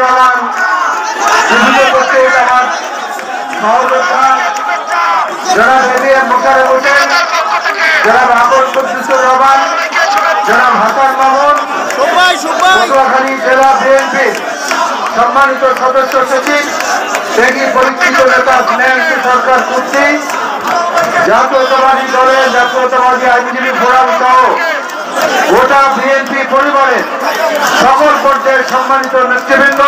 রহমান, বিভিন্ন উপস্থিত আমার সহযোদ্ধা জনাব এবিএম মোশাররফ হোসেন, জনাব আবুল কুদ্দুসুর রহমান, জনাব হাসান মামুন, পটুয়াখালী জেলা বিএনপির সম্মানিত সদস্য সচিব, দেখি পরিচিত নেতা স্নেহাংশু সরকার কুর্তি, জাতীয়তাবাদী দলের জাতীয়তাবাদী আইনজীবী ফোরাম সহ গোটা বিএনপি পরিবারের সকল পর্যায়ের সম্মানিত নেতৃবৃন্দ,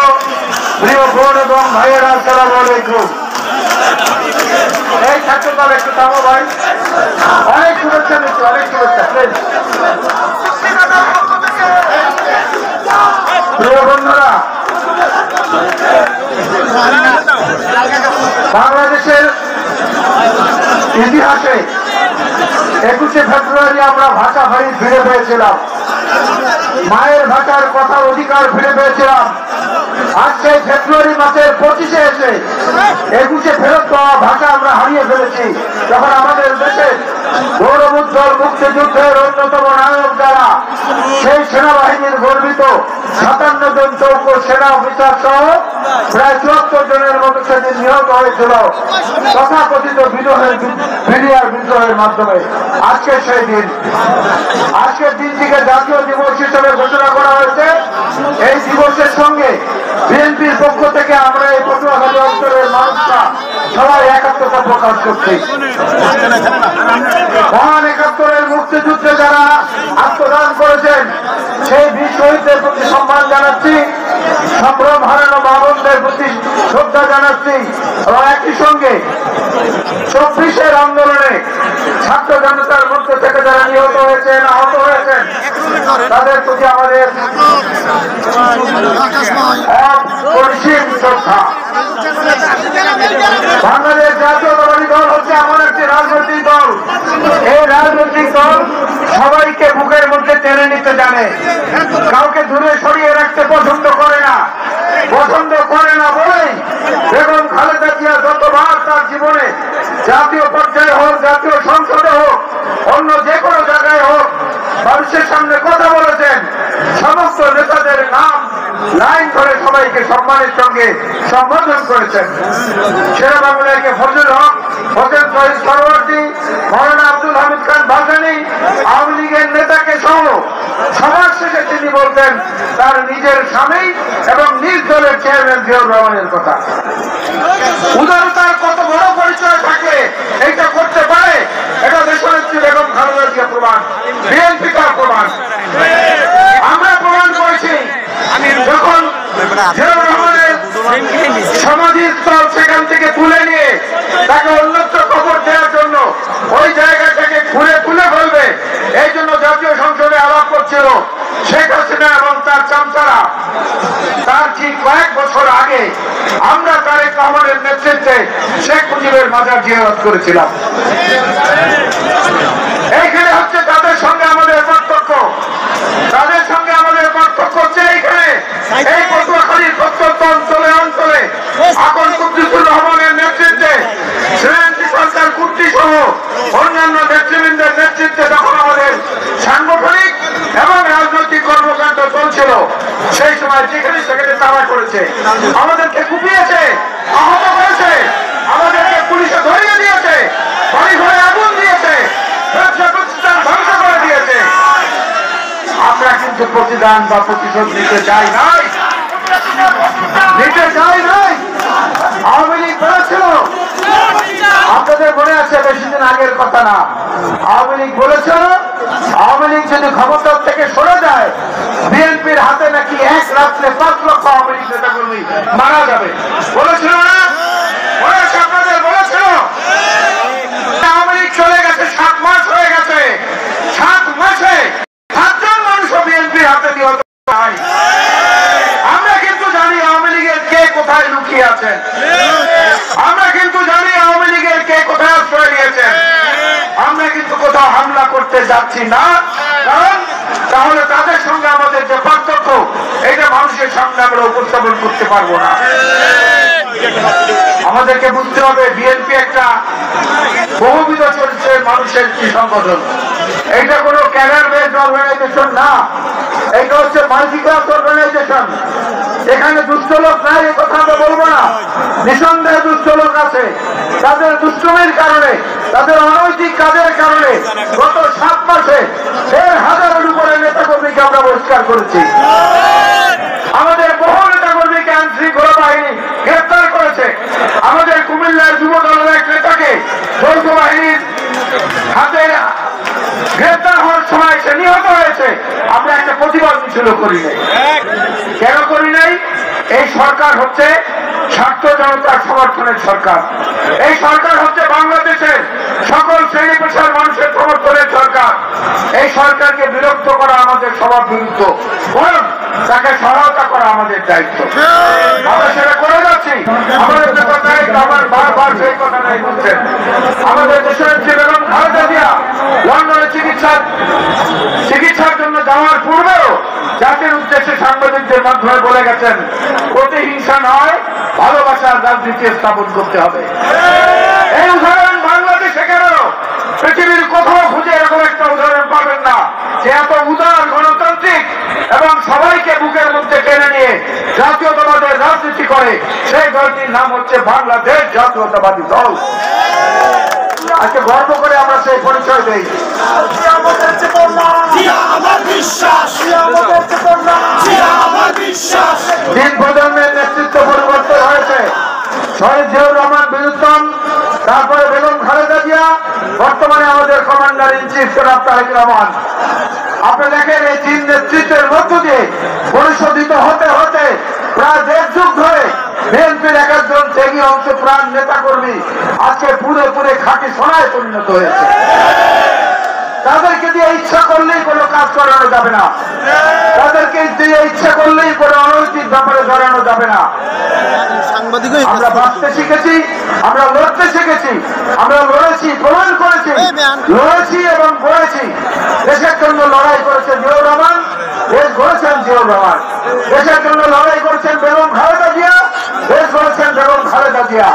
প্রিয় বোন এবং ভাইয়েরা, আসসালামু আলাইকুম। এই ছাত্রদল একটু থামো ভাই, অনেক শুভেচ্ছা নিচ্ছি, অনেক শুভেচ্ছা। প্রিয় বন্ধুরা, বাংলাদেশের ইতিহাসে 21শে ফেব্রুয়ারি আমরা ভাষা ফিরে পেয়েছিলাম, মায়ের ভাষার কথার অধিকার ফিরে পেয়েছিলাম। আজ সেই ফেব্রুয়ারি মাসের 25-এ এসে 21শে ফেরত পাওয়া ভাষা আমরা হারিয়ে ফেলেছি, যখন আমাদের দেশের গৌরবোজ্জ্বল মুক্তিযুদ্ধের অন্যতম নায়ক যারা, সেই সেনাবাহিনীর গর্বিত 57 জন চৌকো সেনা অফিসার সহ প্রায় 74 জনের মতো সেদিন নিহত হয়েছিল তথাকথিত বিদ্রোহের মাধ্যমে। আজকে সেই দিন, আজকের দিনটিকে জাতীয় দিবস হিসেবে ঘোষণা করা হয়েছে। এই দিবসের সঙ্গে বিএনপির পক্ষ থেকে আমরা এই পটুয়াখালী অঞ্চলের মানুষরা সবাই একাত্মতা প্রকাশ করছি। মহান 71-এর মুক্তিযুদ্ধে যারা আত্মদান করেছেন সেই বীর শহীদদের প্রতি সম্মান জানাচ্ছি, সম্ভ্রম হারানো মা বোনদের প্রতি শ্রদ্ধা জানাচ্ছি এবং একই সঙ্গে 24-এর আন্দোলনে ছাত্র জনতার মধ্যে থেকে যারা নিহত হয়েছেন, আহত হয়েছেন, তাদের প্রতি আমাদের অপরিসীম শ্রদ্ধা। বাংলাদেশ জাতীয়তাবাদী দল হচ্ছে এমন একটি রাজনৈতিক দল, এই রাজনৈতিক দল সবাইকে বুকের মধ্যে টেনে নিতে জানে, কাউকে দূরে সরিয়ে রাখতে পছন্দ করে না। পছন্দ করে না বলেই বেগম খালেদা জিয়া যতবার তার জীবনে জাতীয় পর্যায়ে হোক, জাতীয় সংসদে হোক, অন্য যে কোনো জায়গায় হোক, মানুষের সামনে কথা বলেছেন, সমস্ত নেতাদের নাম লাইন ধরে সবাইকে সম্মানের সঙ্গে সম্বোধন করেছেন। সেরা বাংলাকে ফজল হক, হোসেন শহীদ সরওয়ার্দী, মৌলানা আব্দুল হামিদ খান ভাসানী, আওয়ামী লীগের নেতাকে সহ সবার শেষে তিনি বলতেন তার নিজের স্বামী এবং নিজ দলের চেয়ারম্যান জিয়াউর রহমানের কথা। উদারতার কত বড় পরিচয় থাকে, এইটা করতে পারে, এটা দেশনেত্রী বেগম খালেদা জিয়া প্রমাণ, বিএনপি তার প্রমাণ। আমরা প্রমাণ করেছি যখন জিয়াউর রহমানের সমাধিস্থল সেখান থেকে তুলে নিয়ে তাকে অন্যত্র কবর দেওয়ার জন্য ওই জায়গাটাকে খুলে ফেলবে, এই জন্য জাতীয় সংসদে আলাপ করছিল শেখ হাসিনা এবং তার চামচারা। তার ঠিক কয়েক বছর আগে আমরা তারেক রহমানের নেতৃত্বে শেখ মুজিবের মাজার জিয়ারত করেছিলাম। এইখানে হচ্ছে তাদের সঙ্গে আমাদের পার্থক্য, তাদের সঙ্গে আমাদের পার্থক্য হচ্ছে এইখানে এই পটুয়াখালীর প্রত্যন্ত অঞ্চলে আবুল কুদ্দুসুর রহমানের নেতৃত্বে, স্নেহাংশু সরকার কুর্তি সহ অন্যান্য নেতৃবৃন্দের নেতৃত্বে যখন আমাদের সাংগঠনিক এবং রাজনৈতিক কর্মকাণ্ড চলছিল, সেই সময় যেখানে সেখানে তাড়া করেছে, আমাদেরকে কুপিয়েছে, আহত করেছে, আমাদেরকে পুলিশে ধরিয়ে দিয়েছে, বাড়ি ঘরে আগুন দিয়েছে, ব্যবসা প্রতিষ্ঠান ধ্বংস করে দিয়েছে। আমরা কিন্তু প্রতিদান বা প্রতিশোধ নিতে চাই নাই। আওয়ামী লীগ বলেছিল, আপনাদের মনে আছে বেশি দিন আগের কথা না, আওয়ামী লীগ বলেছিল আওয়ামী লীগ যদি ক্ষমতার থেকে সরে যায় বিএনপির হাতে নাকি এক রাত্রে 5 লক্ষ আওয়ামী লীগ নেতাকর্মী মারা যাবে। বলেছিল না? আপনাদের বলেছিল। আওয়ামী লীগ চলে গেছে, 7 মাস হয়ে গেছে, 7 মাসে 7 জন মানুষও বিএনপির হাতে নিহত হয়। আমরা কিন্তু জানি আওয়ামী লীগের কে কোথায় লুকিয়ে আছেন, আমরা কিন্তু জানি আওয়ামী লীগের কে কোথায় আশ্রয় নিয়েছেন। আমরা কিন্তু কোথাও হামলা করতে যাচ্ছি না, কারণ তাহলে তাদের সঙ্গে আমাদের যে পার্থক্য, এটা মানুষের সামনে আমরা উপস্থাপন করতে পারবো না। আমাদেরকে বুঝতে হবে বিএনপি একটা বহুবিধ চরিত্রের মানুষের কি সংগঠন। এটা কোনো ক্যাডার বেসড অর্গানাইজেশন না, এটা হচ্ছে মাল্টি ক্লাস অর্গানাইজেশন। এখানে দুষ্ট লোক নাই এ কথা আমরা বলবো না, নিঃসন্দেহে দুষ্ট লোক আছে। তাদের দুষ্টমির কারণে, তাদের অনৈতিক কাজের কারণে গত 7 মাসে 1,000-এর উপরে নেতা কর্মীকে আমরা বহিষ্কার করেছি। আমাদের বহু নেতা কর্মীকে আইন শৃঙ্খলা বাহিনী গ্রেপ্তার করেছে। আমাদের কুমিল্লার যুব দলের এক নেতাকে যৌথ বাহিনীর হাতে গ্রেপ্তার হওয়ার সময় সে নিহত হয়েছে। আমরা একটা প্রতিবাদ মিছিল করি নাই। কেন করি নাই? এই সরকার হচ্ছে ছাত্র জনতার সমর্থনের সরকার। এই সরকার হচ্ছে বাংলাদেশের সকল শ্রেণী পেশার মানুষের সমর্থনের সরকার। এই সরকারকে বিরক্ত করা আমাদের সবার বিরুদ্ধ, বরং তাকে সহায়তা করা আমাদের দায়িত্ব। আমরা সেটা করে যাচ্ছি। আমাদের যে কথাই আমার বারবার সেই কথা নাই বলছেন। আমাদের দেশের যে বেগম খালেদা জিয়া লন্ডনে চিকিৎসার জন্য যাওয়ার পূর্বেও জাতির উদ্দেশ্যে সাংবাদিকদের মাধ্যমে বলে গেছেন, প্রতিহিংসা নয়, ভালোবাসার রাজনীতি স্থাপন করতে হবে। এই উদাহরণ বাংলাদেশে কেন, পৃথিবীর কোথাও খুঁজে এরকম একটা উদাহরণ পাবেন না যে এত উদার, গণতান্ত্রিক এবং সবাইকে বুকের মধ্যে টেনে নিয়ে জাতীয়তাবাদের রাজনীতি করে। সেই দলটির নাম হচ্ছে বাংলাদেশ জাতীয়তাবাদী দল। আজকে গর্ব করে আমরা সেই পরিচয় দেই। তিন প্রজন্মের নেতৃত্ব পরিবর্তন হয়েছে। শহীদ জিয়াউর রহমান বিরুদ্ধম, তারপরে বেগম খালেদা জিয়া, বর্তমানে আমাদের কমান্ডার ইন চিফ জনাব তারেক রহমান। আপনি দেখেন এই তিন নেতৃত্বের মধ্য দিয়ে পরিশোধিত হতে হতে প্রায় 1.5 যুগ ধরে বিএনপির এক একজন ত্যাগী অংশ প্রাণ নেতা কর্মী আজকে পুরে খাঁটি সোনায় পরিণত হয়েছে। তাদেরকে দিয়ে ইচ্ছা করলেই কোনো কাজ করানো যাবে না, তাদেরকে দিয়ে ইচ্ছা করলেই কোনো অনৈতিক ব্যাপারে জড়ানো যাবে না। আমরা বাঁচতে শিখেছি, আমরা লড়তে শিখেছি, আমরা লড়েছি, প্রমাণ করেছি, লড়েছি এবং গড়েছি। দেশের জন্য লড়াই করেছেন জিয়াউর রহমান, দেশ গড়েছেন জিয়াউর রহমান। দেশের জন্য লড়াই করেছেন বেগম খালেদা জিয়া, দেশ গড়েছেন বেগম খালেদা জিয়া।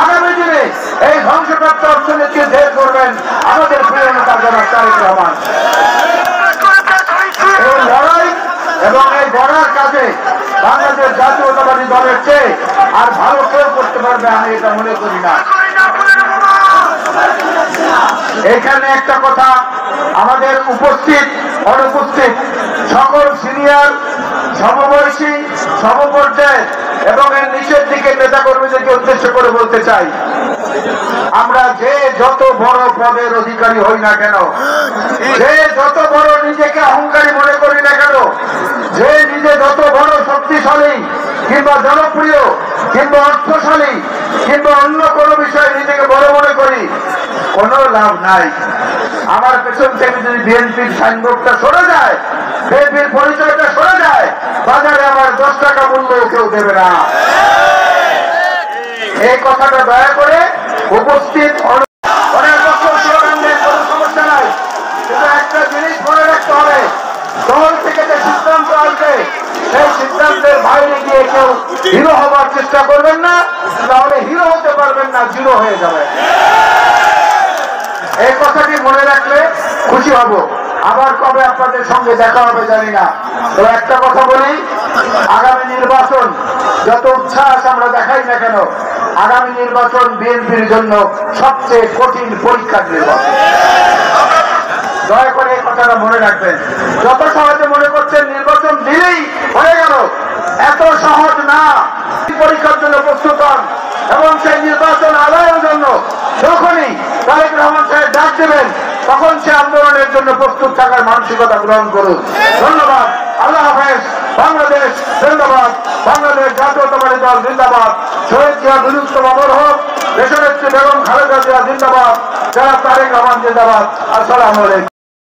আগামী দিনে এই ধ্বংসপ্রাপ্ত অর্থনীতি দেশ করবেন আমাদের প্রিয় নেতা জনাব তারেক রহমান। এই লড়াই এবং এই গড়ার কাজে বাংলাদেশ জাতীয়তাবাদী দলের চেয়ে আর ভালো কেউ করতে পারবে আমি এটা মনে করি না। এখানে একটা কথা, আমাদের উপস্থিত অনুপস্থিত সকল সিনিয়র, সমবয়সী, সমপর্যায়ে এবং এর নিচের দিকে নেতা কর্মীদেরকে উদ্দেশ্য করে বলতে চাই, আমরা যে যত বড় পদের অধিকারী হই না কেন, যে যত বড় নিজেকে অহংকারী মনে করি না কেন, যে নিজে যত বড় শক্তিশালী কিংবা জনপ্রিয় কিংবা অর্থশালী কিংবা অন্য কোনো বিষয়ে নিজেকে বড় মনে করি, কোনো লাভ নাই। আমার পেছন থেকে যদি বিএনপির সাইনবোর্ডটা সরে যায়, বিএনপির পরিচয়টা সরে যায়, বাজারে আমার 10 টাকা মূল্য কেউ দেবে না। এই কথাটা দয়া করে উপস্থিত অনেক বছর স্লোগান দেন, কোনো সমস্যা নাই, কিন্তু একটা জিনিস মনে রাখতে হবে, দল থেকে যে সিদ্ধান্ত আসবে সেই সিদ্ধান্তের বাইরে গিয়ে কেউ হিরো হবার চেষ্টা করবেন না, তাহলে হিরো হতে পারবেন না, জিরো হয়ে যাবে। এই কথাটি মনে রাখলে খুশি হব। আবার কবে আপনাদের সঙ্গে দেখা হবে জানি না, তো একটা কথা বলি, আগামী নির্বাচন যত উচ্ছ্বাস আমরা দেখাই না কেন, আগামী নির্বাচন বিএনপির জন্য সবচেয়ে কঠিন পরীক্ষার নির্বাচন। দয়া করে এই কথাটা মনে রাখবেন। যত সহজে মনে করছেন নির্বাচন দিলেই হয়ে গেল, এত সহজ না। পরীক্ষার জন্য প্রস্তুত হন এবং সেই নির্বাচন আদায়ের জন্য যখনই তারেক রহমান সাহেব ডাক দেবেন তখন সে আন্দোলনের জন্য প্রস্তুত থাকার মানসিকতা গ্রহণ করুন। ধন্যবাদ। আল্লাহ হাফেজ। বাংলাদেশ জিন্দাবাদ, বাংলাদেশ জাতীয়তাবাদী দল জিন্দাবাদ, শহীদ জিয়া বিলুপ্তম অমর হোক, দেশনেত্রী বেগম খালেদা জিয়া জিন্দাবাদ, জনাব তারেক রহমান জিন্দাবাদ। আসসালামু আলাইকুম।